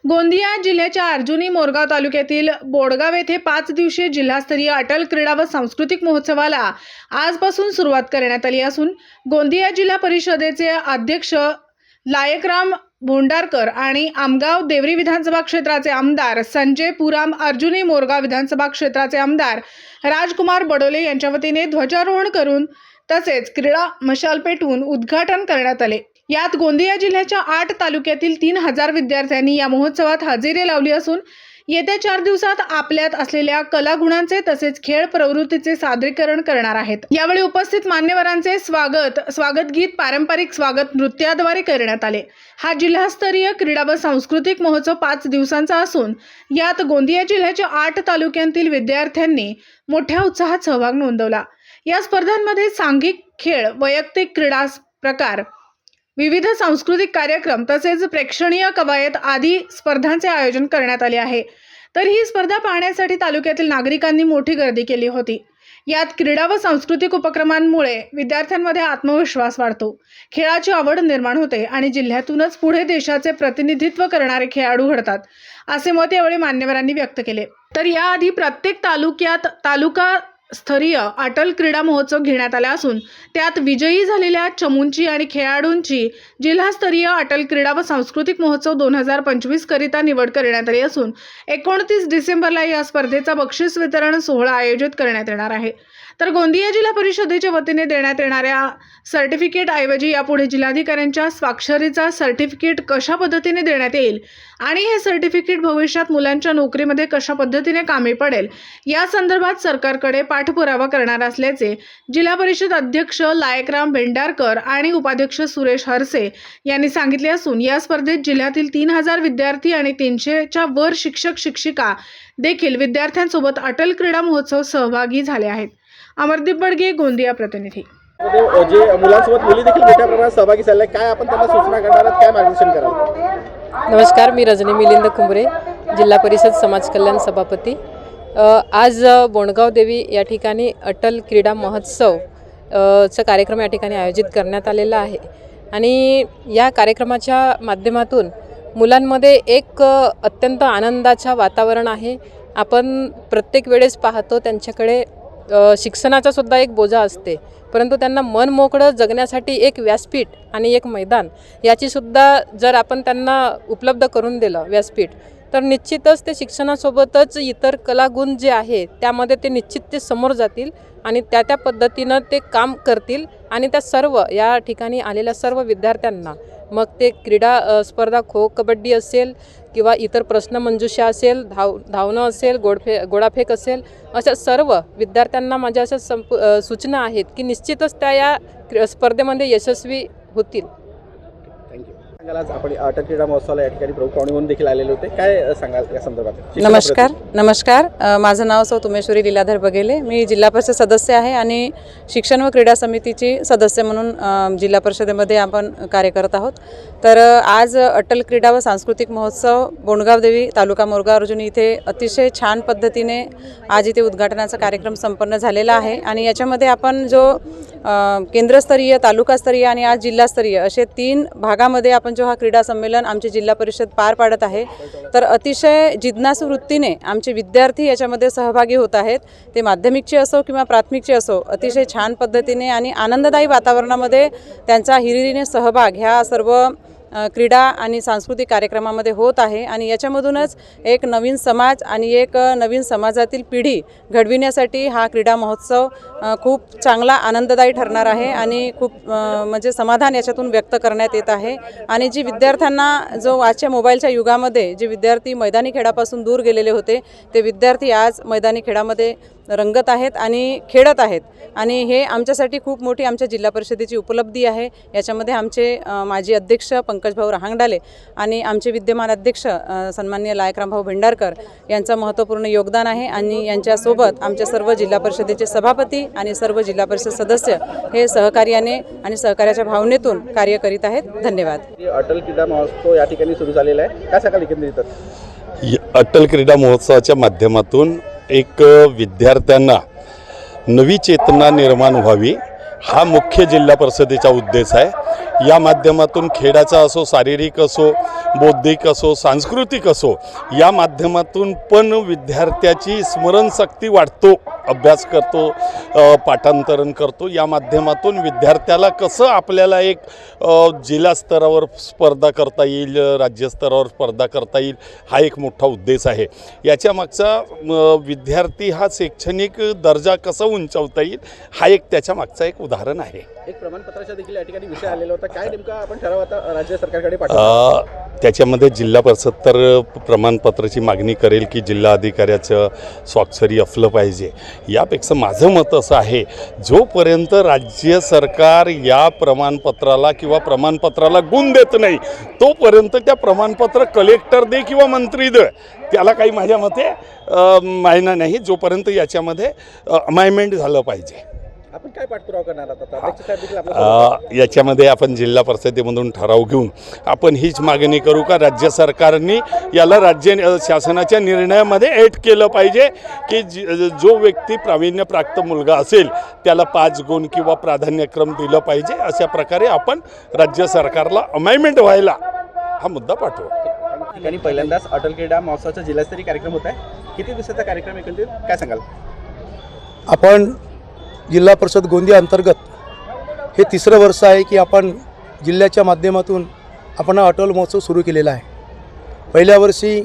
गोंदिया जिल्ह्याच्या अर्जुनी मोरगाव तालुक्यातील बोडगाव येथे 5 दिवसीय जिल्हास्तरीय अटल क्रीडा व सांस्कृतिक महोत्सवाला आजपासून सुरुवात करण्यात आली असून गोंदिया जिल्हा परिषदेचे अध्यक्ष लायकराम भोंडारकर आणि आमगाव देवरी विधानसभा क्षेत्राचे आमदार संजय पुराम, अर्जुनी मोरगाव विधानसभा क्षेत्राचे आमदार राजकुमार बडोले यांच्या वतीने ध्वजारोहण करून तसेच क्रीडा मशाल पेटवून उद्घाटन करण्यात आले। यात गोंदिया जिल्ह्याच्या 8 तालुक्यातील 3000 विद्यार्थ्यांनी या महोत्सवात हजेरी लावली असून येत्या 4 दिवसात आपल्यात असलेल्या कलागुणांचे तसेच खेळ प्रवृत्तीचे सादरीकरण करणार आहेत। यावेळी उपस्थित मान्यवरांचे स्वागत गीत पारंपरिक स्वागत नृत्याद्वारे करण्यात आले। हा जिल्हास्तरीय क्रीडा व सांस्कृतिक महोत्सव 5 दिवसांचा असून यात गोंदिया जिल्ह्याच्या 8 तालुक्यांतील विद्यार्थ्यांनी मोठ्या उत्साहात सहभाग नोंदवला। या स्पर्धांमध्ये सांघिक खेळ, वैयक्तिक क्रीडा प्रकार, विविध सांस्कृतिक कार्यक्रम तसेच प्रेक्षणीय कवायत आदी स्पर्धांचे आयोजन करण्यात आले आहे। तर ही स्पर्धा पाहण्यासाठी तालुक्यातील नागरिकांनी मोठी गर्दी केली होती। यात क्रीडा व सांस्कृतिक उपक्रमांमुळे विद्यार्थ्यांमध्ये आत्मविश्वास वाढतो, खेळाची आवड निर्माण होते आणि जिल्ह्यातूनच पुढे देशाचे प्रतिनिधित्व करणारे खेळाडू घडतात, असे मत यावेळी मान्यवरांनी व्यक्त केले। तर याआधी प्रत्येक तालुक्यात तालुका स्तरीय अटल क्रीडा महोत्सव घेण्यात आला असून त्यात विजयी झालेल्या चमूंची आणि खेळाडूंची जिल्हास्तरीय अटल क्रीडा व सांस्कृतिक महोत्सव 2025 करिता निवड करण्यात आली असून 29 डिसेंबरला या स्पर्धेचा बक्षीस वितरण सोहळा आयोजित करण्यात येणार आहे। तर गोंदिया जिल्हा परिषदेच्या वतीने देण्यात येणाऱ्या सर्टिफिकेट ऐवजी यापुढे जिल्हाधिकाऱ्यांच्या स्वाक्षरीचा सर्टिफिकेट कशा पद्धतीने देण्यात येईल आणि हे सर्टिफिकेट भविष्यात मुलांच्या नोकरीमध्ये कशा पद्धतीने कामी पडेल या संदर्भात सरकारकडे पाठपुरावा करणार असल्याचे जिल्हा परिषद अध्यक्ष लायकराम भेंडारकर आणि उपाध्यक्ष सुरेश हरसे यांनी सांगितले असून या स्पर्धेत जिल्ह्यातील 3000 विद्यार्थी आणि 300च्या वर शिक्षक शिक्षिका देखील विद्यार्थ्यांसोबत अटल क्रीडा महोत्सव सहभागी झाले आहेत। अमरदीप बडगे, गोंदिया प्रतिनिधी। जे मुलांसोबत मुली देखील मोठ्या प्रमाणात सहभागी झाले, काय आपण त्यांना सूचना करणार आहात, काय मार्गदर्शन कराल? नमस्कार, मी रजनी मिलिंद कुंबरे, जिल्हा परिषद समाज कल्याण सभापती। आज बोंडगाव देवी या ठिकाणी अटल क्रीडा महोत्सव चा कार्यक्रम या ठिकाणी आयोजित करण्यात आलेला आहे आणि या कार्यक्रमाच्या माध्यमातून मुलांमध्ये एक अत्यंत आनंदाचं वातावरण आहे। आपण प्रत्येक वेळेस पाहतो त्यांच्याकडे शिक्षणाचा सुद्धा एक बोजा असते, परंतु त्यांना मन मोकळं जगण्यासाठी एक व्यासपीठ आणि एक मैदान याची सुद्धा जर आपण त्यांना उपलब्ध करून दिलं व्यासपीठ, तर निश्चितच ते शिक्षणासोबतच इतर कलागुण जे आहे त्यामध्ये ते निश्चित ते समोर जातील आणि त्या पद्धतीनं ते काम करतील आणि त्या सर्व या ठिकाणी आलेल्या सर्व विद्यार्थ्यांना मग ते क्रीडा स्पर्धा खो कबड्डी असेल किंवा इतर प्रश्नमंजुषा असेल, धावणं असेल, गोळाफेक असेल, अशा सर्व विद्यार्थ्यांना माझ्या अशा सूचना आहेत की निश्चितच त्या या स्पर्धेमध्ये यशस्वी होतील। आज आपण अटल क्रीडा महोत्सवाला या ठिकाणी प्रमुख पाहुणे म्हणून देखील आलेले होते, काय सांगाल या संदर्भात? नमस्कार, माझं नाव सौ तुमेश्वरी लीलाधर बघेले, मी जिल्हा परिषद सदस्य आहे आणि शिक्षण व क्रीडा समितीची सदस्य म्हणून जिल्हा परिषदेमध्ये आपण कार्य करत आहोत। तर आज अटल क्रीडा व सांस्कृतिक महोत्सव बोंडगाव देवी तालुका मोरगाव अर्जुनी इथे अतिशय छान पद्धतीने आज इथे उद्घाटनाचा कार्यक्रम संपन्न झालेला आहे आणि याच्यामध्ये आपण जो केंद्रस्तरीय, तालुकास्तरीय आणि आज जिल्हास्तरीय असे 3 भागामध्ये आपण जो हा क्रीडा संमेलन आमची जिल्हा परिषद पार पाडत आहे, तर अतिशय जिज्ञासू वृत्तीने आमचे विद्यार्थी याच्यामध्ये सहभागी होत आहेत। ते माध्यमिकचे असो किंवा प्राथमिकचे असो, अतिशय छान पद्धतीने आणि आनंददायी वातावरणामध्ये त्यांचा हिरिरीने सहभाग ह्या सर्व क्रीडा आणि सांस्कृतिक कार्यक्रमामध्ये होत आहे आणि याच्यामधूनच एक नवीन समाज आणि एक नवीन समाजातील पिढी घडविण्यासाठी हा क्रीडा महोत्सव खूप चांगला आनंददायी ठरणार आहे आणि खूप म्हणजे समाधान याच्यातून व्यक्त करण्यात येत आहे। आणि जी विद्यार्थ्यांना जो आजच्या मोबाईलच्या युगामध्ये जे विद्यार्थी मैदानी खेळापासून दूर गेलेले होते, ते विद्यार्थी आज मैदानी खेळामध्ये रंगत आहेत आणि खेळत आहेत आणि हे आमच्यासाठी खूप मोठी आमच्या जिल्हा परिषदेची उपलब्धी आहे। याच्यामध्ये आमचे माजी अध्यक्ष पंकजभाऊ रहांगडाले आणि आमचे विद्यमान अध्यक्ष सन्माननीय लायकराम भाऊ भेंडारकर यांचं महत्त्वपूर्ण योगदान आहे आणि यांच्यासोबत आमच्या सर्व जिल्हा परिषदेचे सभापती आणि सर्व जिल्हा परिषद सदस्य हे सहकार्याने आणि सहकार्याच्या भावनेतून कार्य करीत आहेत। धन्यवाद। अटल क्रीडा महोत्सव या ठिकाणी सुरू झालेला आहे, काय सांगाल एकंदरीत? अटल क्रीडा महोत्सवाच्या माध्यमातून एक विद्यार्थ्यांना नवी चेतना निर्माण व्हावी हा मुख्य जिल्हा परिषदेचा उद्देश आहे। या माध्यमातून खेळाचा असो, शारीरिक असो, बौद्धिक असो, सांस्कृतिक असो, या माध्यमातून पण विद्यार्थ्याची स्मरणशक्ती वाढतो, अभ्यास करतो, पाठांतरण करतो। या माध्यमातून विद्यार्थ्याला कसं आपल्याला एक जिल्हा स्तरावर स्पर्धा करता येईल, राज्यस्तरावर स्पर्धा करता येईल, हा एक मोठा उद्देश आहे। याच्या मागचा विद्यार्थी हा शैक्षणिक दर्जा कसा उंचावता येईल, हा एक त्याच्या मागचा एक उदाहरण आहे। एक प्रमाणपत्राचा देखील या ठिकाणी विषय आलेला होता, काय नेमका आपण ठराव आता राज्य सरकारकडे पाठवला? त्याच्यामध्ये जिल्हा परिषद तर प्रमाणपत्राची मागणी करेल की जिल्हा अधिकाऱ्याचं स्वाक्षरी असलं पाहिजे। यापेक्षा माझं मत असं आहे, जोपर्यंत राज्य सरकार या प्रमाणपत्राला किंवा प्रमाणपत्राला गुण देत नाही, तोपर्यंत त्या प्रमाणपत्र कलेक्टर दे किंवा मंत्री दे, त्याला काही माझ्या मते मायना नाही, जोपर्यंत याच्यामध्ये अमाइनमेंट झालं पाहिजे। आपण काय पाठपुरावा करणार आता? अध्यक्ष साहेब देखील आपल्यासोबत याच्यामध्ये आपण जिल्हा परिषदेमधून ठराव घेऊन आपण हीच मागणी करू का राज्य सरकारने याला राज्य शासनाच्या निर्णयामध्ये ॲड केलं पाहिजे की जो व्यक्ती प्रावीण्यप्राप्त मुलगा असेल त्याला 5 गुण किंवा प्राधान्यक्रम दिलं पाहिजे। अशा प्रकारे आपण राज्य सरकारला अमाइनमेंट व्हायला हा मुद्दा पाठवू। ठिकाणी पहिल्यांदाच अटल क्रीडा महोत्सवाचा जिल्हास्तरीय कार्यक्रम होत आहे। किती दिवसाचा कार्यक्रम एकंदरीत काय सांगाल? आपण जिल्हा परिषद गोंदिया अंतर्गत हे 3रं वर्ष आहे की आपण जिल्ह्याच्या माध्यमातून आपण हा अटल महोत्सव सुरू केलेला आहे। पहिल्या वर्षी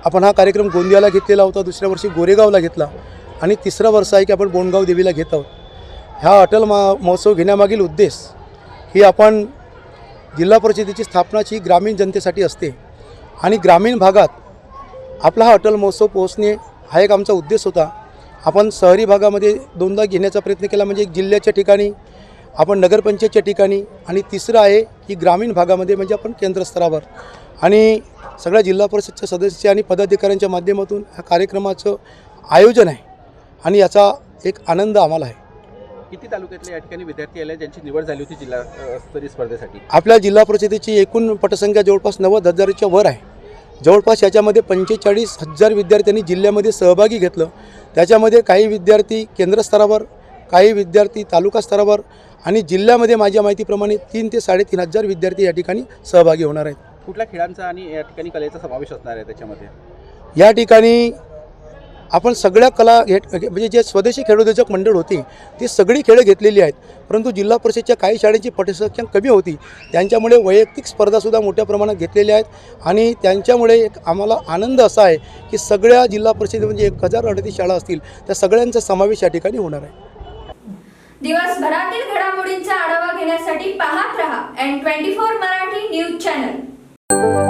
आपण हा कार्यक्रम गोंदियाला घेतलेला होता, दुसऱ्या वर्षी गोरेगावला घेतला आणि 3रं वर्ष आहे की आपण बोंडगाव देवीला घेत आहोत। ह्या अटल महोत्सव घेण्यामागील उद्देश ही आपण जिल्हा परिषदेची स्थापनाची ग्रामीण जनतेसाठी असते आणि ग्रामीण भागात आपला हा अटल महोत्सव पोहोचणे हा एक आमचा उद्देश होता। आपण शहरी भागामध्ये 2दा घेण्याचा प्रयत्न केला, म्हणजे एक जिल्ह्याच्या ठिकाणी, आपण नगरपंचायतच्या ठिकाणी, आणि 3रं आहे की ग्रामीण भागामध्ये म्हणजे आपण केंद्र स्तरावर, आणि सगळ्या जिल्हा परिषदच्या सदस्य आणि पदाधिकाऱ्यांच्या माध्यमातून ह्या कार्यक्रमाचं आयोजन आहे आणि याचा एक आनंद आम्हाला आहे। किती तालुक्यातले या ठिकाणी विद्यार्थी आले ज्यांची निवड झाली होती जिल्हा स्तरीय स्पर्धेसाठी? आपल्या जिल्हा परिषदेची एकूण पटसंख्या जवळपास 90,000च्या वर आहे। जवळपास याच्यामध्ये 45,000 विद्यार्थ्यांनी जिल्ह्यामध्ये सहभागी घेतलं। त्याच्यामध्ये काही विद्यार्थी केंद्र स्तरावर, काही विद्यार्थी तालुका स्तरावर, आणि जिल्ह्यामध्ये माझ्या माहितीप्रमाणे 3 ते 3,500 विद्यार्थी या ठिकाणी सहभागी होणार आहेत। कुठल्या खेळांचा आणि या ठिकाणी कलेचा समावेश असणार आहे त्याच्यामध्ये? या ठिकाणी आपण सगळ्या कला म्हणजे जे स्वदेशी खेळोद्योजक मंडळ होती ती सगळी खेळं घेतलेली आहेत, परंतु जिल्हा परिषदच्या काही शाळेची पटसंख्या कमी होती, त्यांच्यामुळे वैयक्तिक स्पर्धासुद्धा मोठ्या प्रमाणात घेतलेल्या आहेत आणि त्यांच्यामुळे एक आम्हाला आनंद असा आहे की सगळ्या जिल्हा परिषद म्हणजे 1038 शाळा असतील त्या सगळ्यांचा समावेश या ठिकाणी होणार आहे। दिवसभरातील घडामोडींचा आढावा घेण्यासाठी पाहत रहा N24 मराठी न्यूज चॅनल।